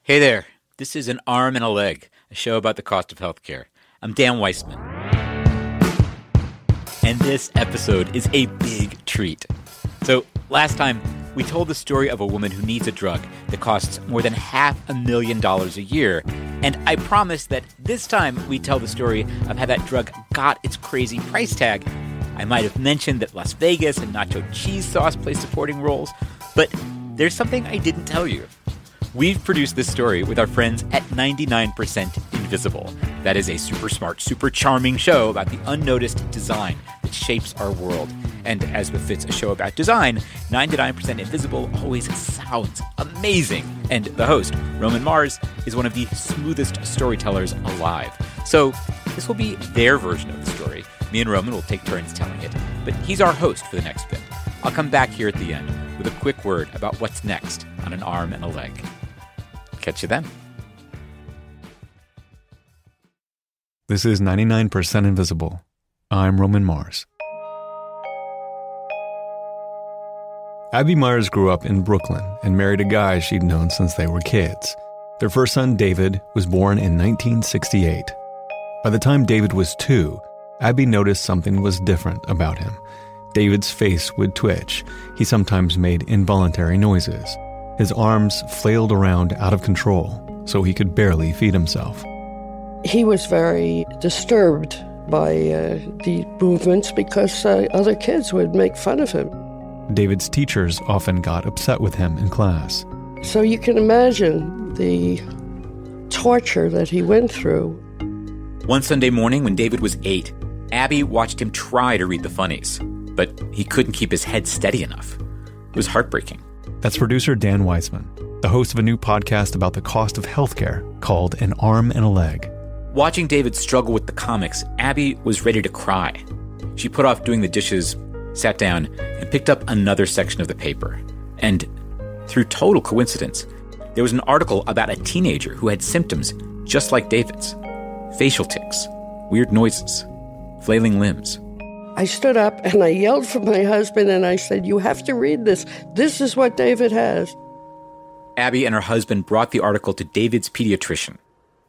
Hey there, this is An Arm and a Leg, a show about the cost of healthcare. I'm Dan Weissman. And this episode is a big treat. So last time, we told the story of a woman who needs a drug that costs more than $500,000 a year. And I promised that this time we tell the story of how that drug got its crazy price tag. I might have mentioned that Las Vegas and nacho cheese sauce play supporting roles, but there's something I didn't tell you. We've produced this story with our friends at 99% Invisible. That is a super smart, super charming show about the unnoticed design that shapes our world. And as befits a show about design, 99% Invisible always sounds amazing. And the host, Roman Mars, is one of the smoothest storytellers alive. So this will be their version of the story. Me and Roman will take turns telling it, but he's our host for the next bit. I'll come back here at the end with a quick word about what's next on An Arm and a Leg. Catch you then. This is 99% Invisible. I'm Roman Mars. Abbey Meyers grew up in Brooklyn and married a guy she'd known since they were kids. Their first son, David, was born in 1968. By the time David was 2, Abbey noticed something was different about him. David's face would twitch. He sometimes made involuntary noises. His arms flailed around out of control, so he could barely feed himself. He was very disturbed by the movements because other kids would make fun of him. David's teachers often got upset with him in class. So you can imagine the torture that he went through. One Sunday morning when David was 8, Abbey watched him try to read the funnies, but he couldn't keep his head steady enough. It was heartbreaking. That's producer Dan Weissman, the host of a new podcast about the cost of healthcare called An Arm and a Leg. Watching David struggle with the comics, Abbey was ready to cry. She put off doing the dishes, sat down, and picked up another section of the paper. And through total coincidence, there was an article about a teenager who had symptoms just like David's. Facial tics, weird noises, flailing limbs. I stood up and I yelled for my husband and I said, "You have to read this. This is what David has." Abbey and her husband brought the article to David's pediatrician,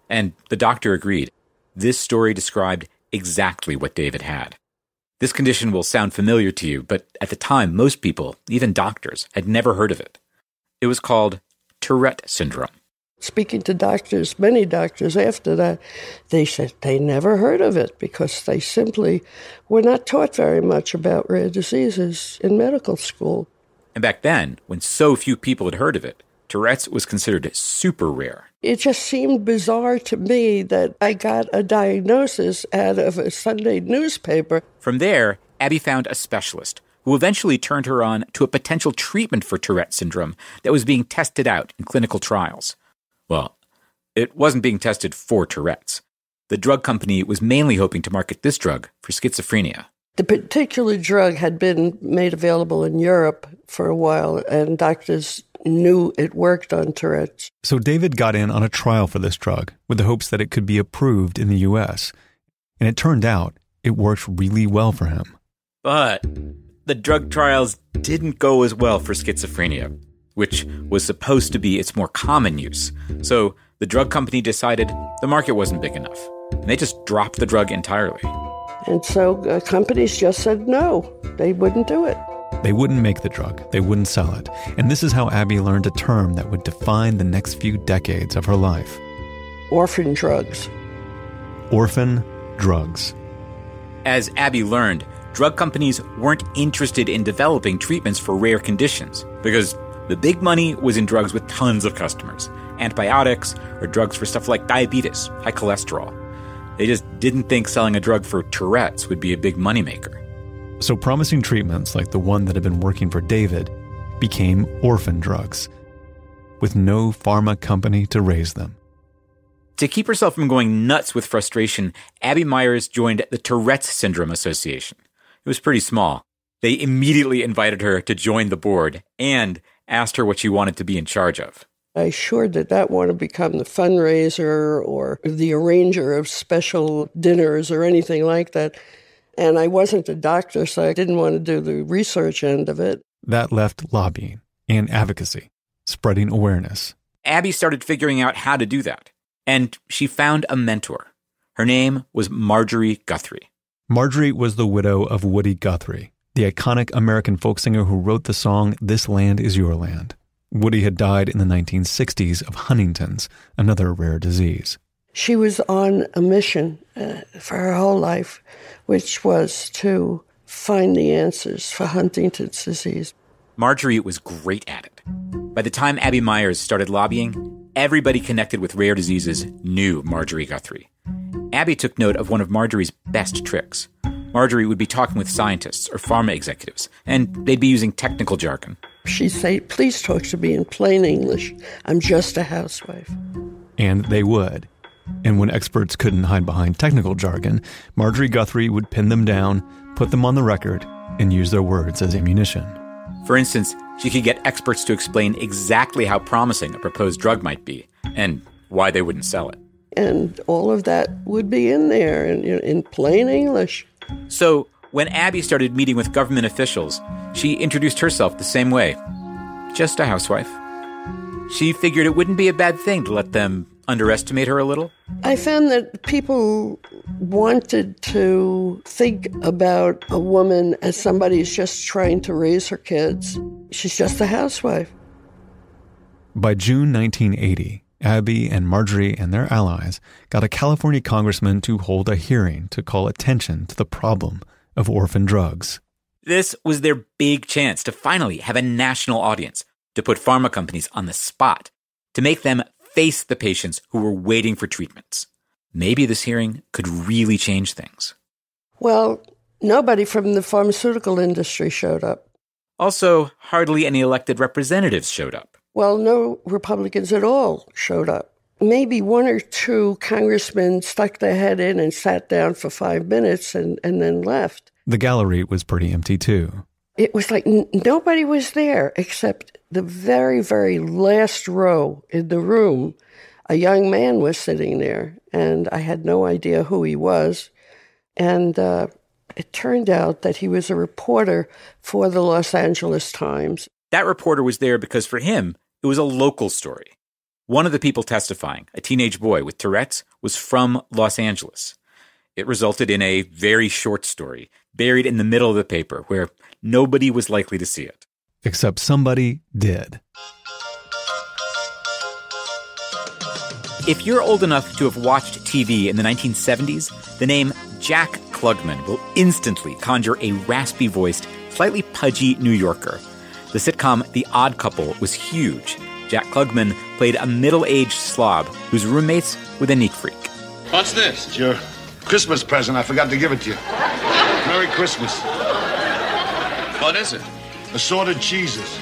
and the doctor agreed. This story described exactly what David had. This condition will sound familiar to you, but at the time, most people, even doctors, had never heard of it. It was called Tourette syndrome. Speaking to doctors, many doctors after that, they said they never heard of it because they simply were not taught very much about rare diseases in medical school. And back then, when so few people had heard of it, Tourette's was considered super rare. It just seemed bizarre to me that I got a diagnosis out of a Sunday newspaper. From there, Abbey found a specialist who eventually turned her on to a potential treatment for Tourette syndrome that was being tested out in clinical trials. Well, it wasn't being tested for Tourette's. The drug company was mainly hoping to market this drug for schizophrenia. The particular drug had been made available in Europe for a while, and doctors knew it worked on Tourette's. So David got in on a trial for this drug with the hopes that it could be approved in the U.S. And it turned out it worked really well for him. But the drug trials didn't go as well for schizophrenia, which was supposed to be its more common use. So the drug company decided the market wasn't big enough, and they just dropped the drug entirely. And so companies just said no, they wouldn't do it. They wouldn't make the drug, they wouldn't sell it. And this is how Abbey learned a term that would define the next few decades of her life. Orphan drugs. Orphan drugs. As Abbey learned, drug companies weren't interested in developing treatments for rare conditions because the big money was in drugs with tons of customers, antibiotics or drugs for stuff like diabetes, high cholesterol. They just didn't think selling a drug for Tourette's would be a big moneymaker. So promising treatments like the one that had been working for David became orphan drugs, with no pharma company to raise them. To keep herself from going nuts with frustration, Abbey Meyers joined the Tourette's Syndrome Association. It was pretty small. They immediately invited her to join the board and asked her what she wanted to be in charge of. I sure did not want to become the fundraiser or the arranger of special dinners or anything like that. And I wasn't a doctor, so I didn't want to do the research end of it. That left lobbying and advocacy, spreading awareness, Abbey started figuring out how to do that, and she found a mentor. Her name was Marjorie Guthrie. Marjorie was the widow of Woody Guthrie, the iconic American folk singer who wrote the song "This Land Is Your Land." Woody had died in the 1960s of Huntington's, another rare disease. She was on a mission for her whole life, which was to find the answers for Huntington's disease. Marjorie was great at it. By the time Abbey Meyers started lobbying, everybody connected with rare diseases knew Marjorie Guthrie. Abbey took note of one of Marjorie's best tricks. Marjorie would be talking with scientists or pharma executives, and they'd be using technical jargon. She'd say, "Please talk to me in plain English. I'm just a housewife." And they would. And when experts couldn't hide behind technical jargon, Marjorie Guthrie would pin them down, put them on the record, and use their words as ammunition. For instance, she could get experts to explain exactly how promising a proposed drug might be and why they wouldn't sell it. And all of that would be in there in plain English. So when Abbey started meeting with government officials, she introduced herself the same way. Just a housewife. She figured it wouldn't be a bad thing to let them underestimate her a little. I found that people wanted to think about a woman as somebody who's just trying to raise her kids. She's just a housewife. By June 1980, Abbey and Marjorie and their allies got a California congressman to hold a hearing to call attention to the problem of orphan drugs. This was their big chance to finally have a national audience, to put pharma companies on the spot, to make them face the patients who were waiting for treatments. Maybe this hearing could really change things. Well, nobody from the pharmaceutical industry showed up. Also, hardly any elected representatives showed up. Well, no Republicans at all showed up. Maybe one or two congressmen stuck their head in and sat down for 5 minutes and then left. The gallery was pretty empty too. It was like nobody was there except the very, very last row in the room. A young man was sitting there, and I had no idea who he was. And it turned out that he was a reporter for the Los Angeles Times. That reporter was there because for him, it was a local story. One of the people testifying, a teenage boy with Tourette's, was from Los Angeles. It resulted in a very short story, buried in the middle of the paper, where nobody was likely to see it. Except somebody did. If you're old enough to have watched TV in the 1970s, the name Jack Klugman will instantly conjure a raspy-voiced, slightly pudgy New Yorker. The sitcom The Odd Couple was huge. Jack Klugman played a middle-aged slob whose roommates were the neat freak. What's this? It's your Christmas present. I forgot to give it to you. Merry Christmas. What is it? Assorted cheeses.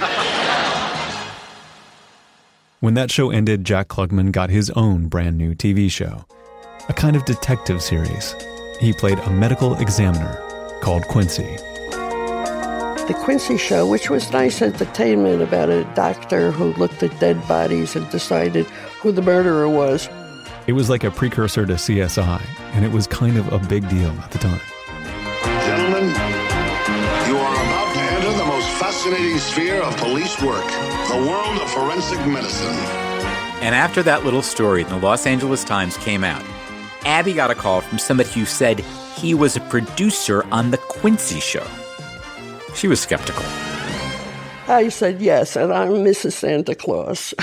When that show ended, Jack Klugman got his own brand new TV show, a kind of detective series. He played a medical examiner called Quincy. The Quincy Show, which was nice entertainment about a doctor who looked at dead bodies and decided who the murderer was. It was like a precursor to CSI, and it was kind of a big deal at the time. Gentlemen, you are about to enter the most fascinating sphere of police work, the world of forensic medicine. And after that little story in the Los Angeles Times came out, Abbey got a call from somebody who said he was a producer on The Quincy Show. She was skeptical. I said yes, and I'm Mrs. Santa Claus.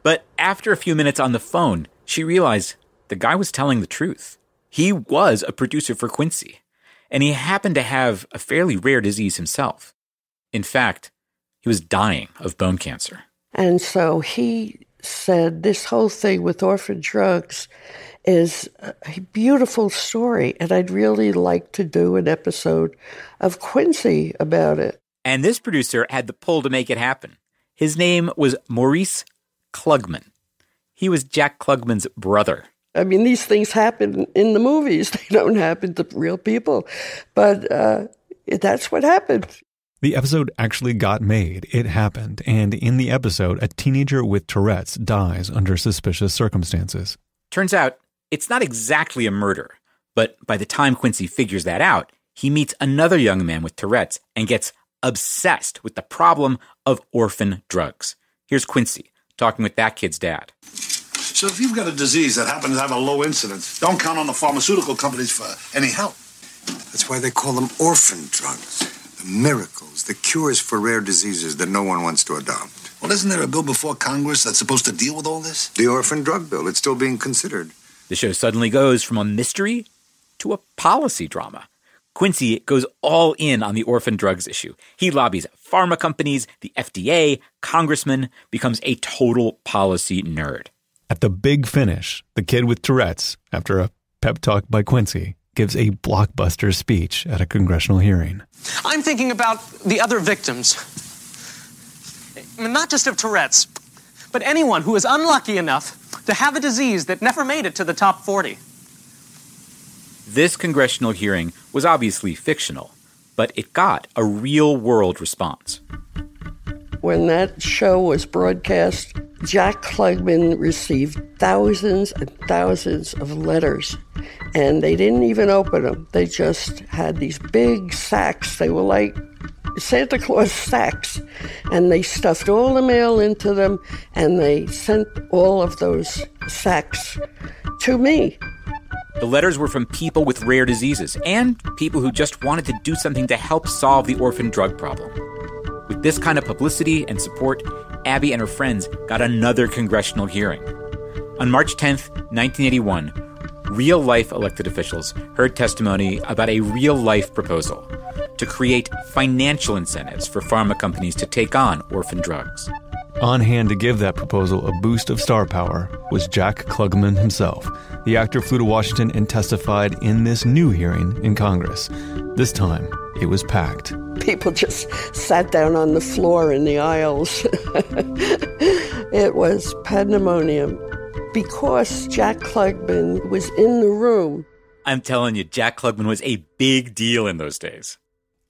But after a few minutes on the phone, she realized the guy was telling the truth. He was a producer for Quincy, and he happened to have a fairly rare disease himself. In fact, he was dying of bone cancer. And so he said this whole thing with orphan drugs is a beautiful story, and I'd really like to do an episode of Quincy about it. And this producer had the pull to make it happen. His name was Maurice Klugman. He was Jack Klugman's brother. I mean, these things happen in the movies. They don't happen to real people. But that's what happened. The episode actually got made. It happened. And in the episode, a teenager with Tourette's dies under suspicious circumstances. Turns out, it's not exactly a murder. But by the time Quincy figures that out, he meets another young man with Tourette's and gets obsessed with the problem of orphan drugs. Here's Quincy talking with that kid's dad. So if you've got a disease that happens to have a low incidence, don't count on the pharmaceutical companies for any help. That's why they call them orphan drugs. The miracles, the cures for rare diseases that no one wants to adopt. Well, isn't there a bill before Congress that's supposed to deal with all this? The orphan drug bill, it's still being considered. The show suddenly goes from a mystery to a policy drama. Quincy goes all in on the orphan drugs issue. He lobbies pharma companies, the FDA, congressmen, becomes a total policy nerd. At the big finish, the kid with Tourette's, after a pep talk by Quincy, gives a blockbuster speech at a congressional hearing. I'm thinking about the other victims. Not just of Tourette's, but anyone who is unlucky enough to have a disease that never made it to the top 40. This congressional hearing was obviously fictional, but it got a real-world response. When that show was broadcast, Jack Klugman received thousands and thousands of letters, and they didn't even open them. They just had these big sacks. They were like Santa Claus sacks, and they stuffed all the mail into them, and they sent all of those sacks to me. The letters were from people with rare diseases and people who just wanted to do something to help solve the orphan drug problem. With this kind of publicity and support, Abbey and her friends got another congressional hearing. On March 10th, 1981, real-life elected officials heard testimony about a real-life proposal to create financial incentives for pharma companies to take on orphan drugs. On hand to give that proposal a boost of star power was Jack Klugman himself. The actor flew to Washington and testified in this new hearing in Congress. This time, it was packed. People just sat down on the floor in the aisles. It was pandemonium because Jack Klugman was in the room. I'm telling you, Jack Klugman was a big deal in those days.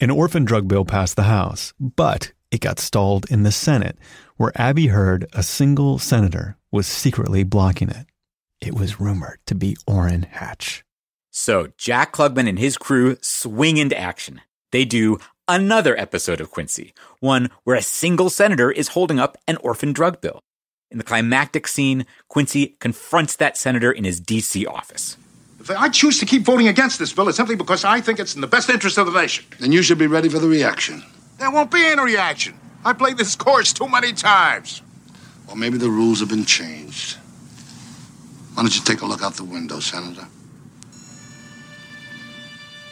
An orphan drug bill passed the House, but it got stalled in the Senate, where Abbey heard a single senator was secretly blocking it. It was rumored to be Orrin Hatch. So Jack Klugman and his crew swing into action. They do another episode of Quincy, one where a single senator is holding up an orphan drug bill. In the climactic scene, Quincy confronts that senator in his D.C. office. If I choose to keep voting against this bill, it's simply because I think it's in the best interest of the nation. Then you should be ready for the reaction. There won't be any reaction. I played this course too many times. Or maybe the rules have been changed. Why don't you take a look out the window, Senator?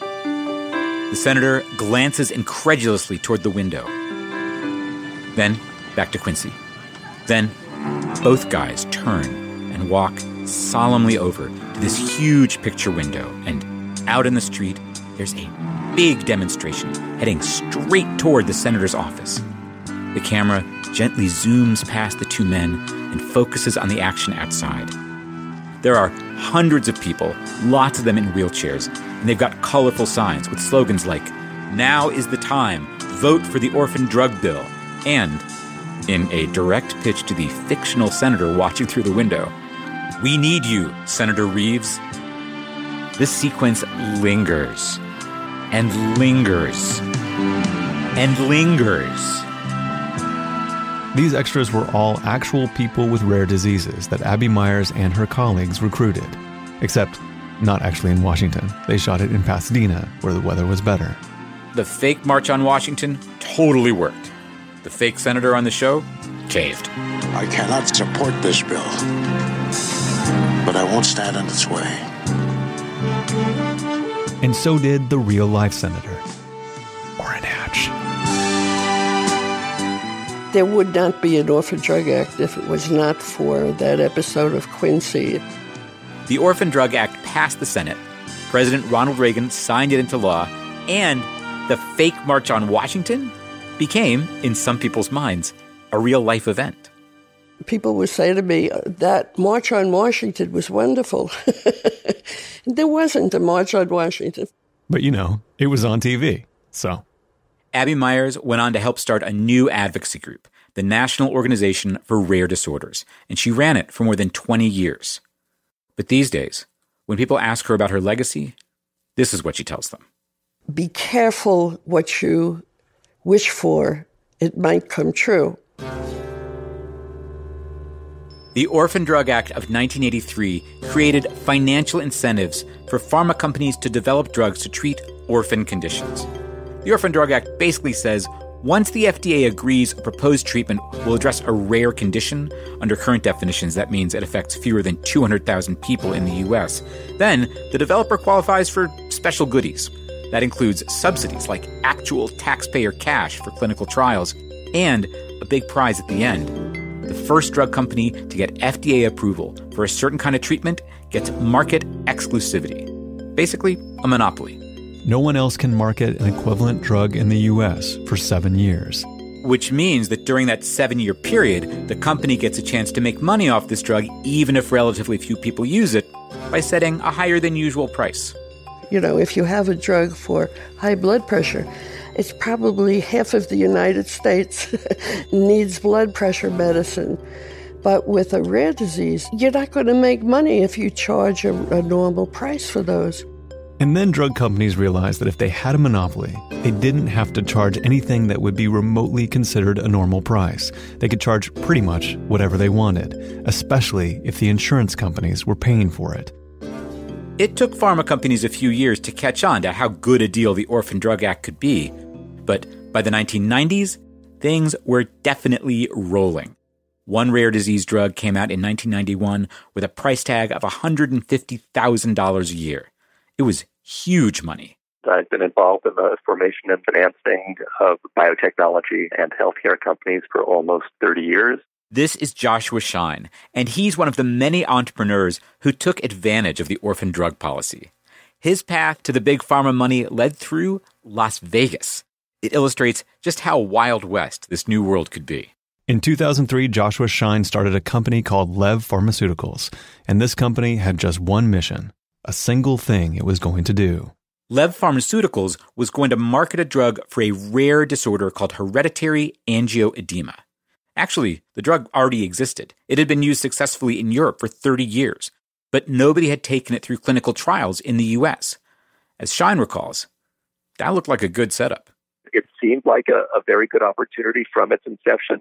The senator glances incredulously toward the window. Then, back to Quincy. Then, both guys turn and walk solemnly over to this huge picture window. And out in the street, there's a big demonstration heading straight toward the senator's office. The camera gently zooms past the two men and focuses on the action outside. There are hundreds of people, lots of them in wheelchairs, and they've got colorful signs with slogans like, "Now is the time, vote for the orphan drug bill," and, in a direct pitch to the fictional senator watching through the window, "We need you, Senator Reeves." This sequence lingers, and lingers, and lingers. These extras were all actual people with rare diseases that Abbey Meyers and her colleagues recruited. Except not actually in Washington. They shot it in Pasadena, where the weather was better. The fake March on Washington totally worked. The fake senator on the show caved. I cannot support this bill, but I won't stand in its way. And so did the real-life senator, Orrin Hatch. There would not be an Orphan Drug Act if it was not for that episode of Quincy. The Orphan Drug Act passed the Senate. President Ronald Reagan signed it into law, and the fake March on Washington became, in some people's minds, a real-life event. People would say to me, that March on Washington was wonderful. There wasn't a March on Washington. But you know, it was on TV, so... Abbey Meyers went on to help start a new advocacy group, the National Organization for Rare Disorders, and she ran it for more than 20 years. But these days, when people ask her about her legacy, this is what she tells them. Be careful what you wish for. It might come true. The Orphan Drug Act of 1983 created financial incentives for pharma companies to develop drugs to treat orphan conditions. The Orphan Drug Act basically says once the FDA agrees a proposed treatment will address a rare condition, under current definitions that means it affects fewer than 200,000 people in the U.S., then the developer qualifies for special goodies. That includes subsidies like actual taxpayer cash for clinical trials and a big prize at the end. The first drug company to get FDA approval for a certain kind of treatment gets market exclusivity. Basically, a monopoly. No one else can market an equivalent drug in the U.S. for 7 years. Which means that during that 7-year period, the company gets a chance to make money off this drug even if relatively few people use it by setting a higher than usual price. You know, if you have a drug for high blood pressure, it's probably half of the United States needs blood pressure medicine. But with a rare disease, you're not going to make money if you charge a normal price for those. And then drug companies realized that if they had a monopoly, they didn't have to charge anything that would be remotely considered a normal price. They could charge pretty much whatever they wanted, especially if the insurance companies were paying for it. It took pharma companies a few years to catch on to how good a deal the Orphan Drug Act could be. But by the 1990s, things were definitely rolling. One rare disease drug came out in 1991 with a price tag of $150,000 a year. It was huge money. I've been involved in the formation and financing of biotechnology and healthcare companies for almost 30 years. This is Joshua Schein, and he's one of the many entrepreneurs who took advantage of the orphan drug policy. His path to the big pharma money led through Las Vegas. It illustrates just how Wild West this new world could be. In 2003, Joshua Schein started a company called Lev Pharmaceuticals, and this company had just one mission, a single thing it was going to do. Lev Pharmaceuticals was going to market a drug for a rare disorder called hereditary angioedema. Actually, the drug already existed. It had been used successfully in Europe for 30 years, but nobody had taken it through clinical trials in the U.S. As Schein recalls, that looked like a good setup. It seemed like a very good opportunity from its inception.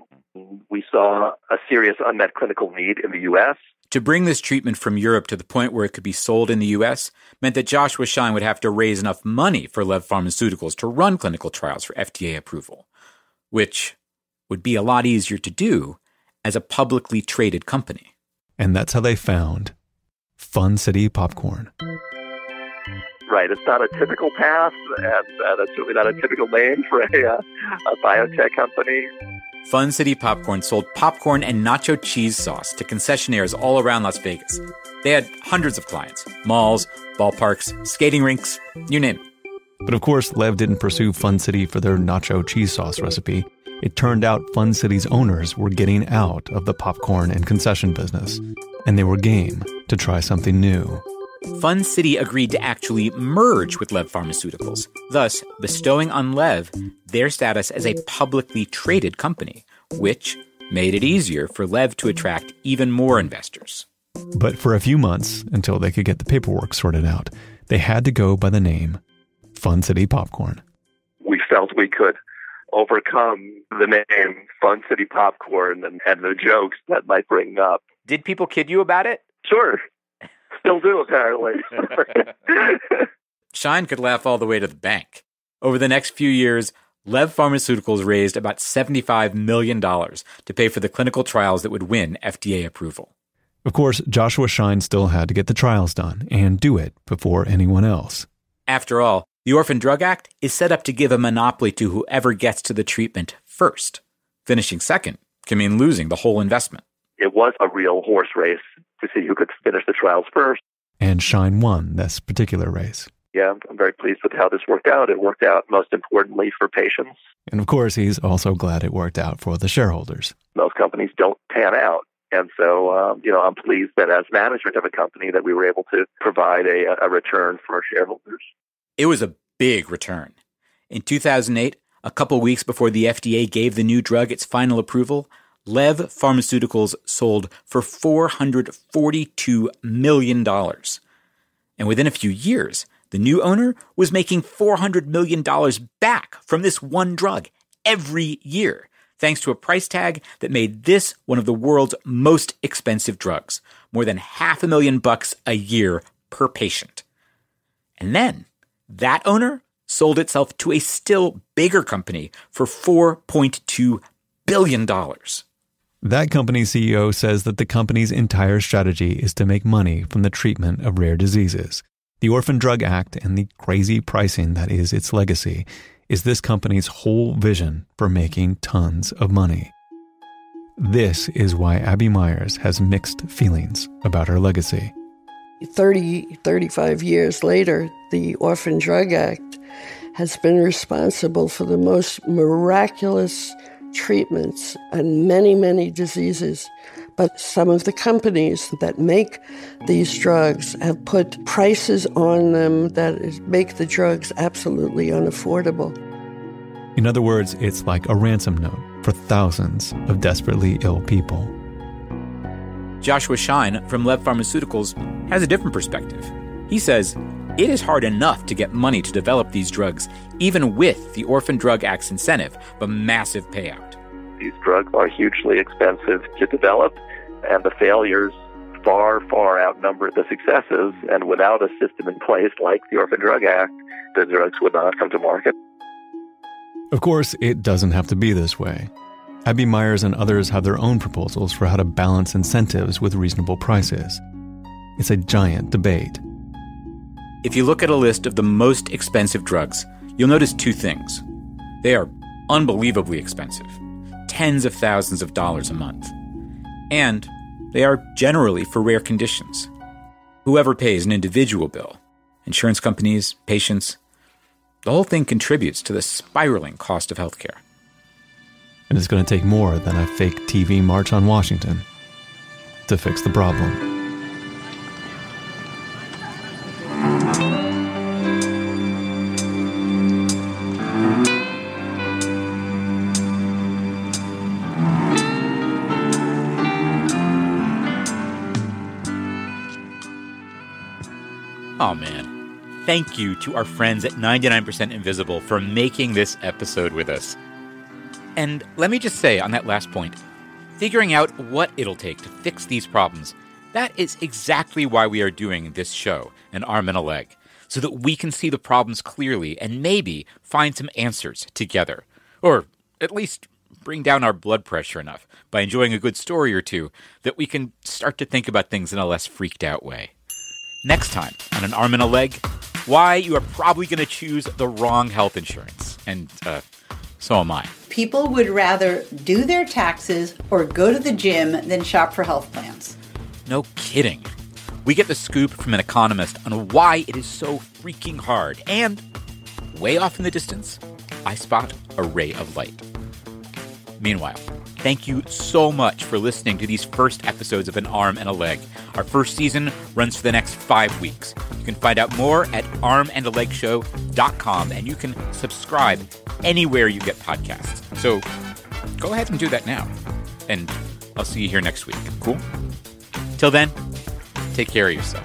We saw a serious unmet clinical need in the U.S. To bring this treatment from Europe to the point where it could be sold in the U.S. meant that Joshua Schein would have to raise enough money for Lev Pharmaceuticals to run clinical trials for FDA approval, which would be a lot easier to do as a publicly traded company. And that's how they found Fun City Popcorn. Right, it's not a typical path, and that's certainly not a typical name for a biotech company. Fun City Popcorn sold popcorn and nacho cheese sauce to concessionaires all around Las Vegas. They had hundreds of clients, malls, ballparks, skating rinks, you name it. But of course, Lev didn't pursue Fun City for their nacho cheese sauce recipe. It turned out Fun City's owners were getting out of the popcorn and concession business, and they were game to try something new. Fun City agreed to actually merge with Lev Pharmaceuticals, thus bestowing on Lev their status as a publicly traded company, which made it easier for Lev to attract even more investors. But for a few months, until they could get the paperwork sorted out, they had to go by the name Fun City Popcorn. We felt we could overcome the name Fun City Popcorn and the jokes that might bring up. Did people kid you about it? Sure. Still do, apparently. Schein could laugh all the way to the bank. Over the next few years, Lev Pharmaceuticals raised about $75 million to pay for the clinical trials that would win FDA approval. Of course, Joshua Schein still had to get the trials done and do it before anyone else. After all, the Orphan Drug Act is set up to give a monopoly to whoever gets to the treatment first. Finishing second can mean losing the whole investment. It was a real horse race to see who could finish the trials first. And Schein won this particular race. Yeah, I'm very pleased with how this worked out. It worked out, most importantly, for patients. And of course, he's also glad it worked out for the shareholders. Most companies don't pan out. And so, I'm pleased that as management of a company that we were able to provide a return for our shareholders. It was a big return. In 2008, a couple weeks before the FDA gave the new drug its final approval, Lev Pharmaceuticals sold for $442 million. And within a few years, the new owner was making $400 million back from this one drug every year, thanks to a price tag that made this one of the world's most expensive drugs, more than $500,000 a year per patient. And then that owner sold itself to a still bigger company for $4.2 billion. That company's CEO says that the company's entire strategy is to make money from the treatment of rare diseases. The Orphan Drug Act and the crazy pricing that is its legacy is this company's whole vision for making tons of money. This is why Abbey Meyers has mixed feelings about her legacy. 35 years later, the Orphan Drug Act has been responsible for the most miraculous treatments and many, many diseases. But some of the companies that make these drugs have put prices on them that make the drugs absolutely unaffordable. In other words, it's like a ransom note for thousands of desperately ill people. Joshua Schein from Lev Pharmaceuticals has a different perspective. He says it is hard enough to get money to develop these drugs, even with the Orphan Drug Act's incentive of a massive payout. These drugs are hugely expensive to develop, and the failures far, far outnumber the successes. And without a system in place like the Orphan Drug Act, the drugs would not come to market. Of course, it doesn't have to be this way. Abbey Meyers and others have their own proposals for how to balance incentives with reasonable prices. It's a giant debate. If you look at a list of the most expensive drugs, you'll notice two things. They are unbelievably expensive, tens of thousands of dollars a month. And they are generally for rare conditions. Whoever pays an individual bill, insurance companies, patients, the whole thing contributes to the spiraling cost of healthcare. And it's going to take more than a fake TV march on Washington to fix the problem. Oh man. Thank you to our friends at 99% Invisible for making this episode with us. And let me just say on that last point, figuring out what it'll take to fix these problems, that is exactly why we are doing this show, An Arm and a Leg, so that we can see the problems clearly and maybe find some answers together. Or at least bring down our blood pressure enough by enjoying a good story or two that we can start to think about things in a less freaked out way. Next time on An Arm and a Leg, why you are probably going to choose the wrong health insurance. And so am I. People would rather do their taxes or go to the gym than shop for health plans. No kidding. We get the scoop from an economist on why it is so freaking hard. And way off in the distance, I spot a ray of light. Meanwhile, thank you so much for listening to these first episodes of An Arm and a Leg. Our first season runs for the next 5 weeks. You can find out more at armandalegshow.com, and you can subscribe anywhere you get podcasts. So go ahead and do that now. And I'll see you here next week. Cool? Till then, take care of yourself.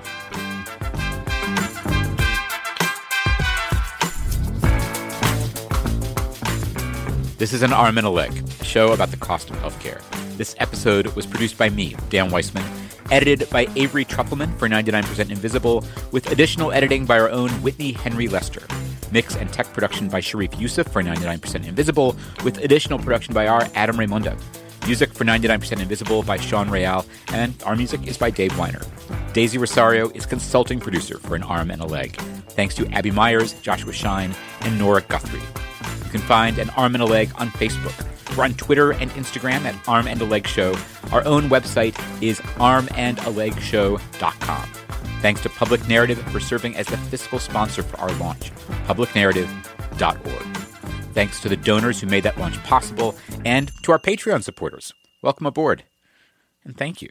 This is An Arm and a Leg, a show about the cost of healthcare. This episode was produced by me, Dan Weissman, edited by Avery Truppelman for 99% Invisible, with additional editing by our own Whitney Henry Lester. Mix and tech production by Sharif Youssef for 99% Invisible, with additional production by our Adam Raimundo. Music for 99% Invisible by Sean Real, and our music is by Dave Weiner. Daisy Rosario is consulting producer for An Arm and a Leg. Thanks to Abbey Meyers, Joshua Schein, and Nora Guthrie. You can find An Arm and a Leg on Facebook. We're on Twitter and Instagram at Arm and a Leg Show. Our own website is armandalegshow.com. Thanks to Public Narrative for serving as the fiscal sponsor for our launch, publicnarrative.org. Thanks to the donors who made that launch possible, and to our Patreon supporters. Welcome aboard, and thank you.